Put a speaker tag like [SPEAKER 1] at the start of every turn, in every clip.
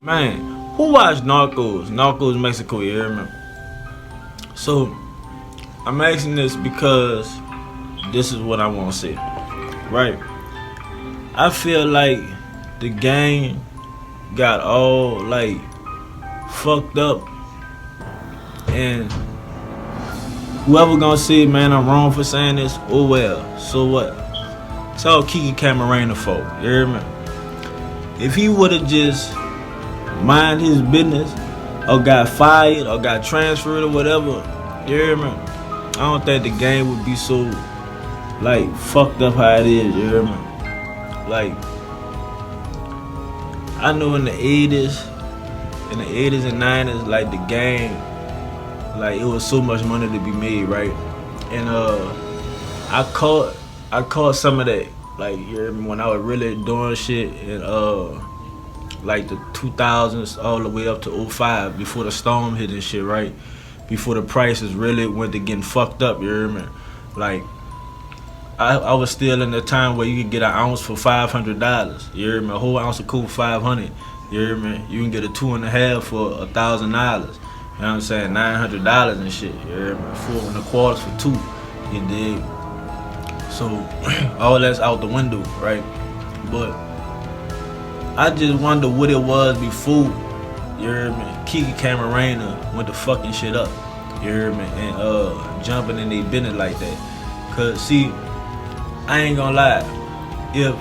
[SPEAKER 1] Man, who watched Narcos? Narcos Mexico, you hear me? So, I'm asking this because this is what I want to say. Right? I feel like the game got all, like, fucked up. And whoever gonna say, man, I'm wrong for saying this, oh well. So what? It's all Kiki Camarena fault, you hear me? If he would've just mind his business or got fired or got transferred or whatever, you hear me? I don't think the game would be so like fucked up how it is, you hear me? Like, I know in the 80s and 90s, like the game, like it was so much money to be made, right? And I caught some of that, like, you hear me, when I was really doing shit and like the 2000s all the way up to '05, before the storm hit and shit, right? Before the prices really went to getting fucked up, you hear me? Like, I was still in the time where you could get an ounce for $500, you hear me? A whole ounce of cool 500, you hear me? You can get a 2.5 for $1,000, you know what I'm saying? $900 and shit, you hear me? 4.25 for 2, you dig? So, all that's out the window, right? But I just wonder what it was before, you hear me? Kiki Camarena went to fucking shit up, you hear me? And jumping in their business like that. Cause see, I ain't gonna lie, if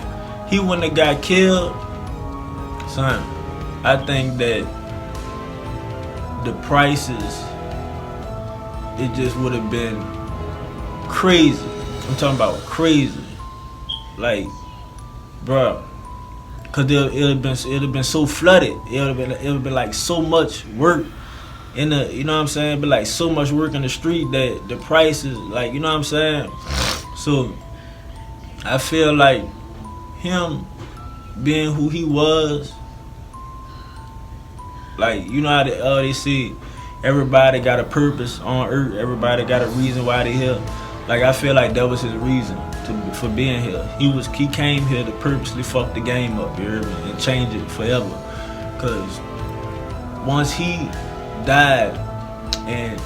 [SPEAKER 1] he wouldn't have got killed, son, I think that the prices, it just would have been crazy. I'm talking about crazy. Like, bruh. Cause it'd have been so flooded. It'd have been like so much work in the, you know what I'm saying? But like so much work in the street that the prices, like, you know what I'm saying? So I feel like him being who he was, like, you know how they say everybody got a purpose on earth, everybody got a reason why they here. Like, I feel like that was his reason for being here. He came here to purposely fuck the game up, you hear me, and change it forever. Cause once he died and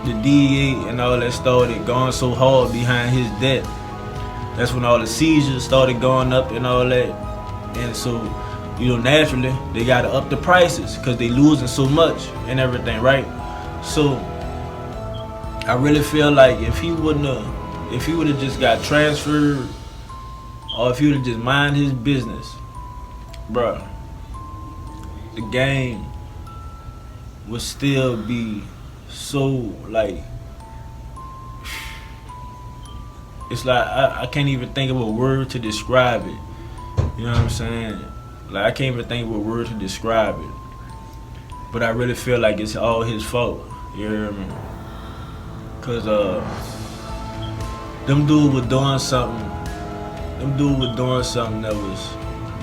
[SPEAKER 1] the DEA and all that started going so hard behind his death, that's when all the seizures started going up and all that. And so, you know, naturally they gotta up the prices because they losing so much and everything, right? So I really feel like if he would have just got transferred, or if he would have just mind his business, bruh, the game would still be so, like, it's like I can't even think of a word to describe it. You know what I'm saying? Like, I can't even think of a word to describe it. But I really feel like it's all his fault. You hear me? Cause them dudes were doing something. Them dudes were doing something that was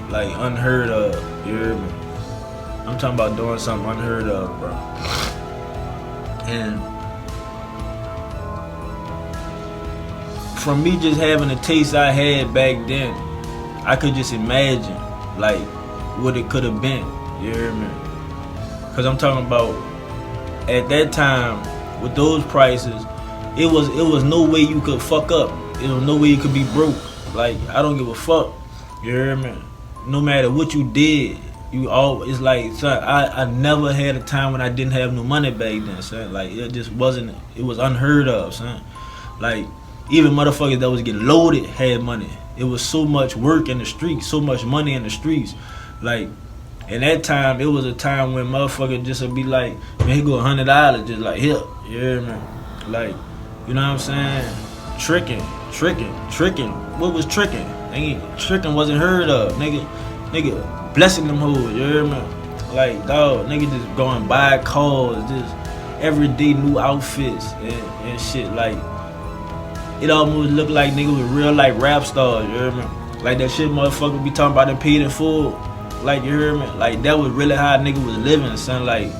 [SPEAKER 1] like unheard of. You hear me? I'm talking about doing something unheard of, bro. And from me just having the taste I had back then, I could just imagine like what it could have been. You hear me? Cause I'm talking about at that time with those prices, it was no way you could fuck up. There was no way you could be broke. Like, I don't give a fuck. You hear me? No matter what you did, it's like, son, I never had a time when I didn't have no money back then, son. Like, it just wasn't, it was unheard of, son. Like, even motherfuckers that was getting loaded had money. It was so much work in the streets, so much money in the streets. Like, in that time, it was a time when motherfuckers just would be like, man, here go $100, just like, here. You hear me? Like, you know what I'm saying? Tricking. What was tricking? Nigga, tricking wasn't heard of. Nigga, blessing them hoes, you hear me? Like, dog, nigga just going buy cars, just everyday new outfits and shit. Like, it almost looked like nigga was real like rap stars, you hear me? Like that shit motherfucker be talking about them paid in full. Like, you hear me? Like, that was really how a nigga was living, son. Like,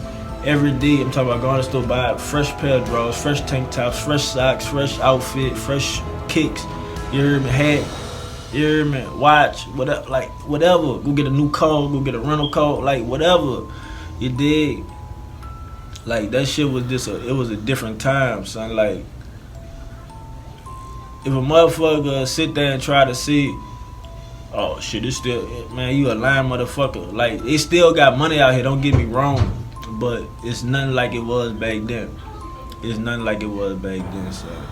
[SPEAKER 1] every day, I'm talking about going to the store, buy a fresh pair of drawers, fresh tank tops, fresh socks, fresh outfit, fresh kicks, you hear me? Hat, you hear me? Watch, whatever, like, whatever. Go get a new car, go get a rental car, like, whatever. You dig? Like that shit was just it was a different time, son. Like if a motherfucker sit there and try to see, oh shit, it's still, man, you a lying motherfucker. Like it still got money out here. Don't get me wrong, but it's nothing like it was back then. It's nothing like it was back then, son.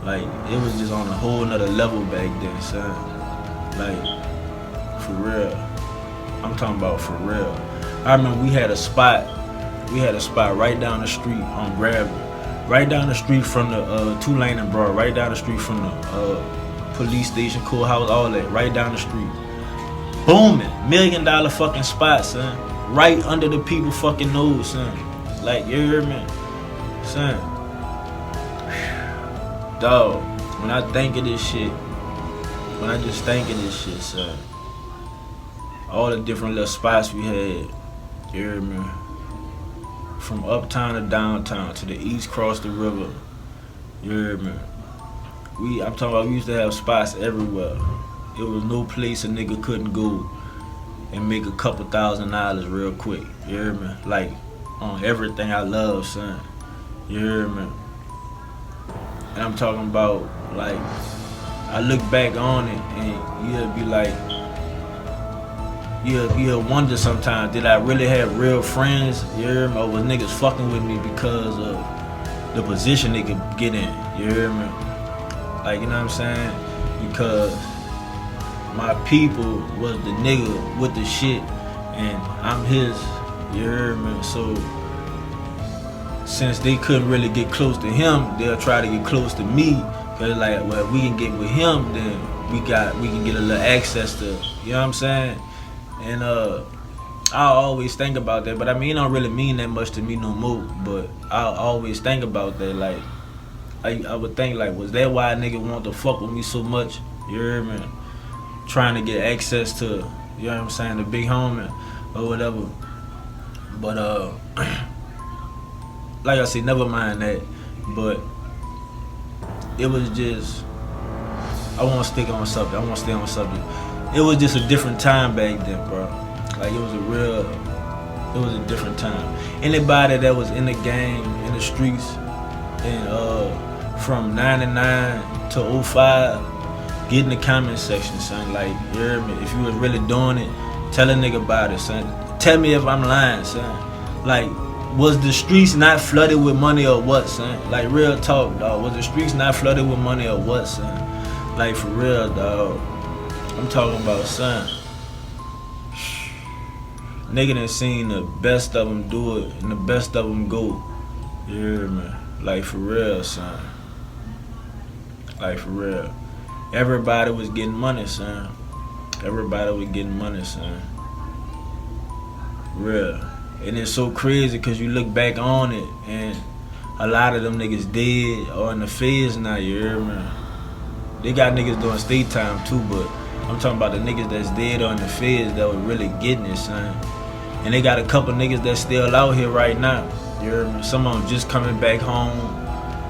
[SPEAKER 1] Like it was just on a whole nother level back then, son. Like for real. I'm talking about for real. I remember we had a spot right down the street on Gravel. Right down the street from the Tulane and Broad. Right down the street from the police station, courthouse, all that. Right down the street. Booming. $1 million fucking spot, son. Right under the people fucking nose, son. Like, you hear me? Son. Dog. When I think of this shit, when I just think of this shit, son. All the different little spots we had. You hear me? From uptown to downtown to the east cross the river. You hear me? I'm talking about we used to have spots everywhere. It was no place a nigga couldn't go and make a couple $1,000 real quick. You hear me? Like on everything I love, son. You hear me? And I'm talking about like I look back on it and you'll be like, you'll wonder sometimes, did I really have real friends? You hear me? Or was niggas fucking with me because of the position they could get in? You hear me? Like, you know what I'm saying? Because my people was the nigga with the shit and I'm his. You hear me? So since they couldn't really get close to him, they'll try to get close to me. Cause like, well, if we can get with him, then we can get a little access to, you know what I'm saying? And I always think about that, but I mean, it don't really mean that much to me no more. But I always think about that, like I would think, like, was that why a nigga want to fuck with me so much? You hear me? Trying to get access to, you know what I'm saying, the big homie or whatever. But like I said, never mind that. But it was just, I want to stick on something. I want to stay on subject. It was just a different time back then, bro. Like it was a different time. Anybody that was in the game, in the streets, and from 99 to 05, get in the comment section, son. Like, you hear me? If you was really doing it, tell a nigga about it, son. Tell me if I'm lying, son. Like, was the streets not flooded with money or what, son? Like, real talk, dog. Was the streets not flooded with money or what, son? Like, for real, dog. I'm talking about, son. Nigga done seen the best of them do it and the best of them go. You hear me? Like, for real, son. Like, for real. Everybody was getting money, son. Everybody was getting money, son. Real. And it's so crazy because you look back on it and a lot of them niggas dead or in the feds now, you hear me? They got niggas doing state time too, but I'm talking about the niggas that's dead or in the feds that were really getting it, son. And they got a couple niggas that's still out here right now, you hear me? Some of them just coming back home.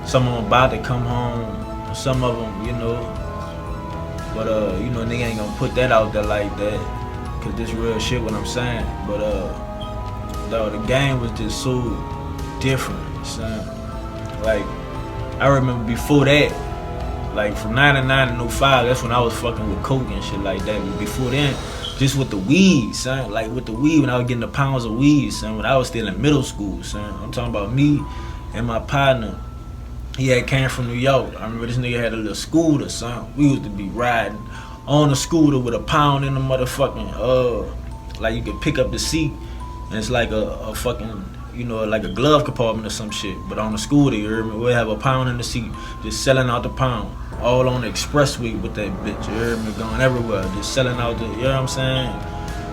[SPEAKER 1] Some of them about to come home. Some of them, you know. But, you know, nigga ain't gonna put that out there like that. Cause this real shit, what I'm saying. But, dog, the game was just so different, son. Like, I remember before that, like from 99 to 05, that's when I was fucking with coke and shit like that. But before then, just with the weed, son. Like with the weed, when I was getting the pounds of weed, son, when I was still in middle school, son. I'm talking about me and my partner. He had came from New York. I remember this nigga had a little scooter, son. We used to be riding on a scooter with a pound in the motherfucking, like you could pick up the seat and it's like a fucking, you know, like a glove compartment or some shit. But on the scooter, you heard me, we'll have a pound in the seat, just selling out the pound. All on the expressway with that bitch, you heard me, going everywhere, just selling out the, you know what I'm saying?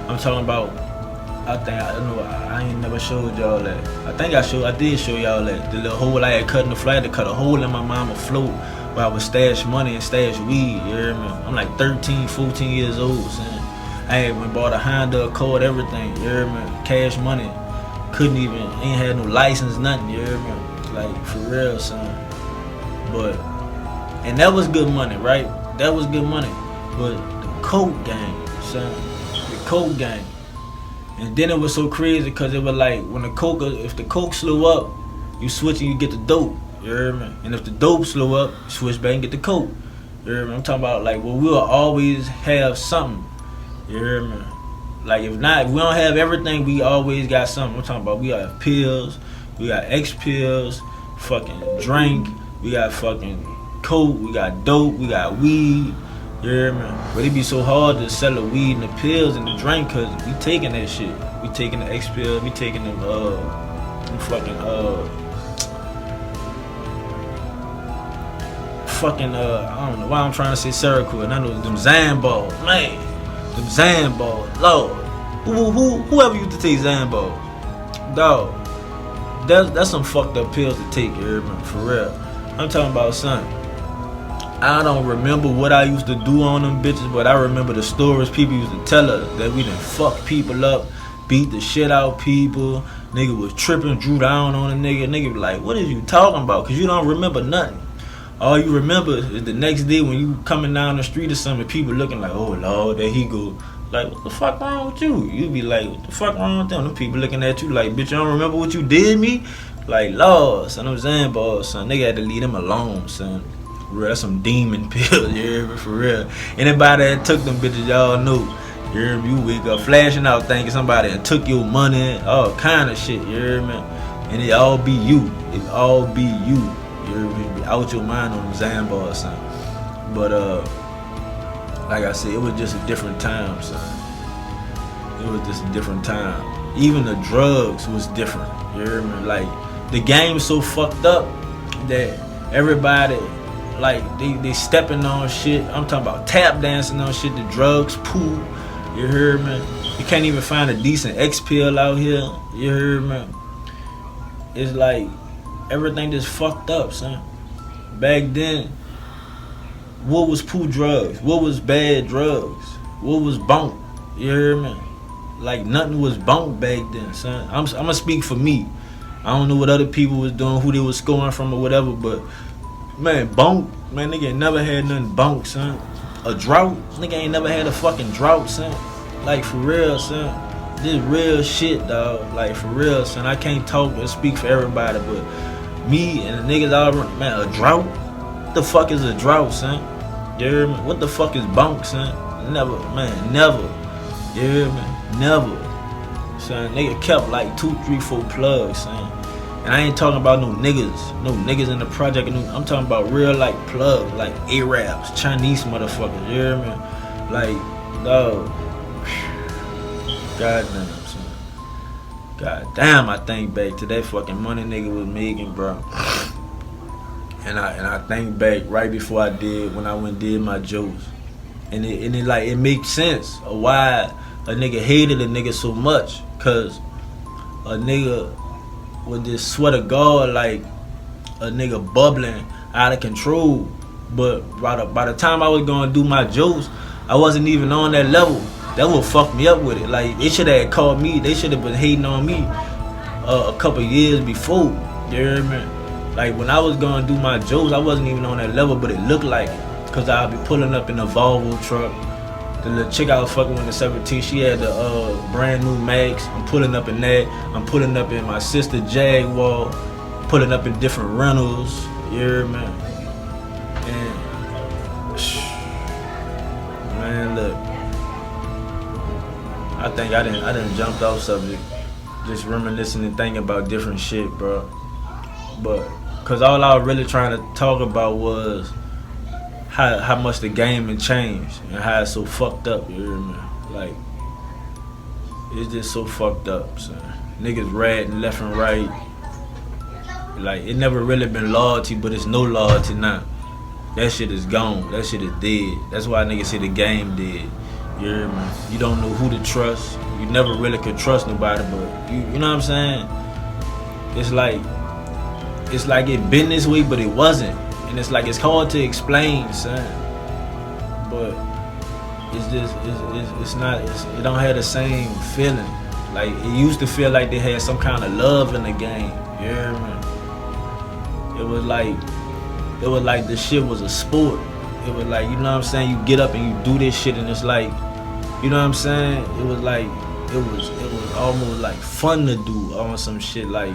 [SPEAKER 1] I'm talking about, I ain't never showed y'all that. I did show y'all that. The little hole I had cut in the floor, I had to cut a hole in my mama's float where I would stash money and stash weed, you hear me? I'm like 13, 14 years old, son. I had went bought a Honda Accord, everything, you hear me? Cash money. Ain't had no license, nothing, you hear me? Like, for real, son. But, and that was good money, right? That was good money. But the coke game, son, the coke game, And then it was so crazy because it was like when the coke, if the coke slow up, you switch and you get the dope. You hear me? And if the dope slow up, you switch back and get the coke. You hear me? I'm talking about like, well, we'll always have something. You hear me? Like if not, if we don't have everything, we always got something. I'm talking about we got pills, we got X pills, fucking drink, we got fucking coke, we got dope, we got weed. You hear me? But it be so hard to sell the weed and the pills and the drink because we taking that shit. We taking the X pills, we taking them fucking I don't know why I'm trying to say Syracuse, and I know them Zan balls, man. Them Zan balls, Lord. Whoever used to take Zan balls, dog. That's some fucked up pills to take, you hear me? For real. I'm talking about, son. I don't remember what I used to do on them bitches, but I remember the stories people used to tell us that we done fuck people up, beat the shit out people. Nigga was tripping, drew down on a nigga. Nigga be like, what is you talking about? Cause you don't remember nothing. All you remember is the next day when you coming down the street or something, people looking like, oh Lord, there he go. Like, what the fuck wrong with you? You be like, what the fuck wrong with them? Them people looking at you like, bitch, you don't remember what you did me? Like, Lord, son, them Zan balls, son. Nigga had to leave them alone, son. For real, that's some demon pills, you hear me? For real. Anybody that took them bitches, y'all know. You hear me? You wake up flashing out thinking somebody that took your money, all kind of shit, you hear me? And it all be you. It all be you. You hear me? Be out your mind on them Zan balls, son. But, like I said, it was just a different time, son. It was just a different time. Even the drugs was different. You hear me? Like, the game's so fucked up that everybody, like, they stepping on shit. I'm talking about tap dancing on shit, the drugs, pool. You hear me? You can't even find a decent X pill out here. You hear me? It's like everything just fucked up, son. Back then, what was poo drugs? What was bad drugs? What was bunk? You hear me? Like nothing was bunk back then, son. I'm gonna speak for me. I don't know what other people was doing, who they was scoring from or whatever, but man, bunk, man, nigga ain't never had nothing bunk, son. A drought, nigga ain't never had a fucking drought, son. Like for real, son. This real shit, dog. Like for real, son. I can't talk and speak for everybody, but me and the niggas all around, man, a drought? What the fuck is a drought, son? You hear me? What the fuck is bunk, son? Never, man, never. You hear me? Never. Son, nigga kept like 2, 3, 4 plugs, son. And I ain't talking about no niggas in the project. I'm talking about real like plugs, like Arabs, Chinese motherfuckers. You hear me? Like, dog. Goddamn, son. Goddamn, I think back to that fucking money nigga was making, bro. And I think back right before I did, when I went and did my jokes. And it like, it makes sense of why a nigga hated a nigga so much. Cause a nigga with this sweat of God, like a nigga bubbling out of control. But by the time I was gonna do my jokes, I wasn't even on that level. That would fuck me up with it. Like, they should have called me. They should have been hating on me a couple years before. You hear me? Like, when I was going to do my jokes, I wasn't even on that level, but it looked like it. Because I'd be pulling up in a Volvo truck. The little chick I was fucking with in 17, she had the brand new Max. I'm pulling up in that. I'm pulling up in my sister Jaguar. Pulling up in different rentals. You hear me? And, man, look. I think I didn't jumped off subject, just reminiscing and thinking about different shit, bro. But cause all I was really trying to talk about was how much the game had changed and how it's so fucked up. You hear me? Like, it's just so fucked up, son. Niggas ratting left and right. Like, it never really been loyalty, but it's no loyalty now. That shit is gone. That shit is dead. That's why niggas say the game dead. You hear me? You don't know who to trust. You never really could trust nobody, but you know what I'm saying? It's like it been this way, but it wasn't. And it's like, it's hard to explain, son. But it's just, it don't have the same feeling. Like, it used to feel like they had some kind of love in the game. You hear me? It was like the shit was a sport. It was like, you know what I'm saying? You get up and you do this shit and it's like, you know what I'm saying? It was like, it was almost like fun to do on some shit like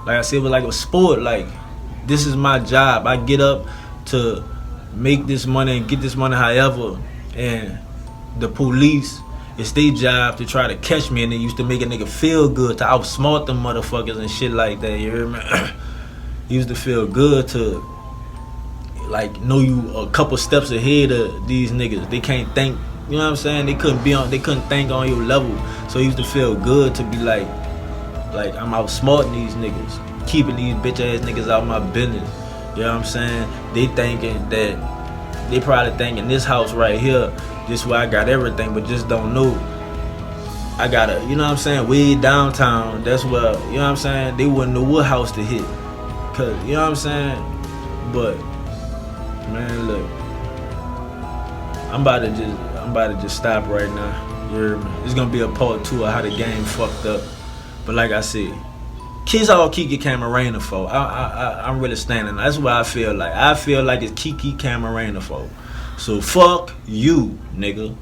[SPEAKER 1] I said, it was like a sport. Like, this is my job. I get up to make this money and get this money however, and the police, it's their job to try to catch me, and they used to make a nigga feel good to outsmart them motherfuckers and shit like that, you hear me? It used to feel good to like know you a couple steps ahead of these niggas. They can't think, you know what I'm saying? They couldn't think on your level. So it used to feel good to be like I'm outsmarting these niggas, keeping these bitch ass niggas out my business. You know what I'm saying? They probably thinking this house right here, this where I got everything, but just don't know I gotta, you know what I'm saying, way downtown. That's where, you know what I'm saying, they wouldn't know what house to hit. Cause, you know what I'm saying? But man, look, I'm about to just stop right now. You hear me? It's gonna be a part 2 of how the game fucked up. But like I said, kids all Kiki Camarena fault. I'm really standing. That's what I feel like. I feel like it's Kiki Camarena fault. So fuck you, nigga.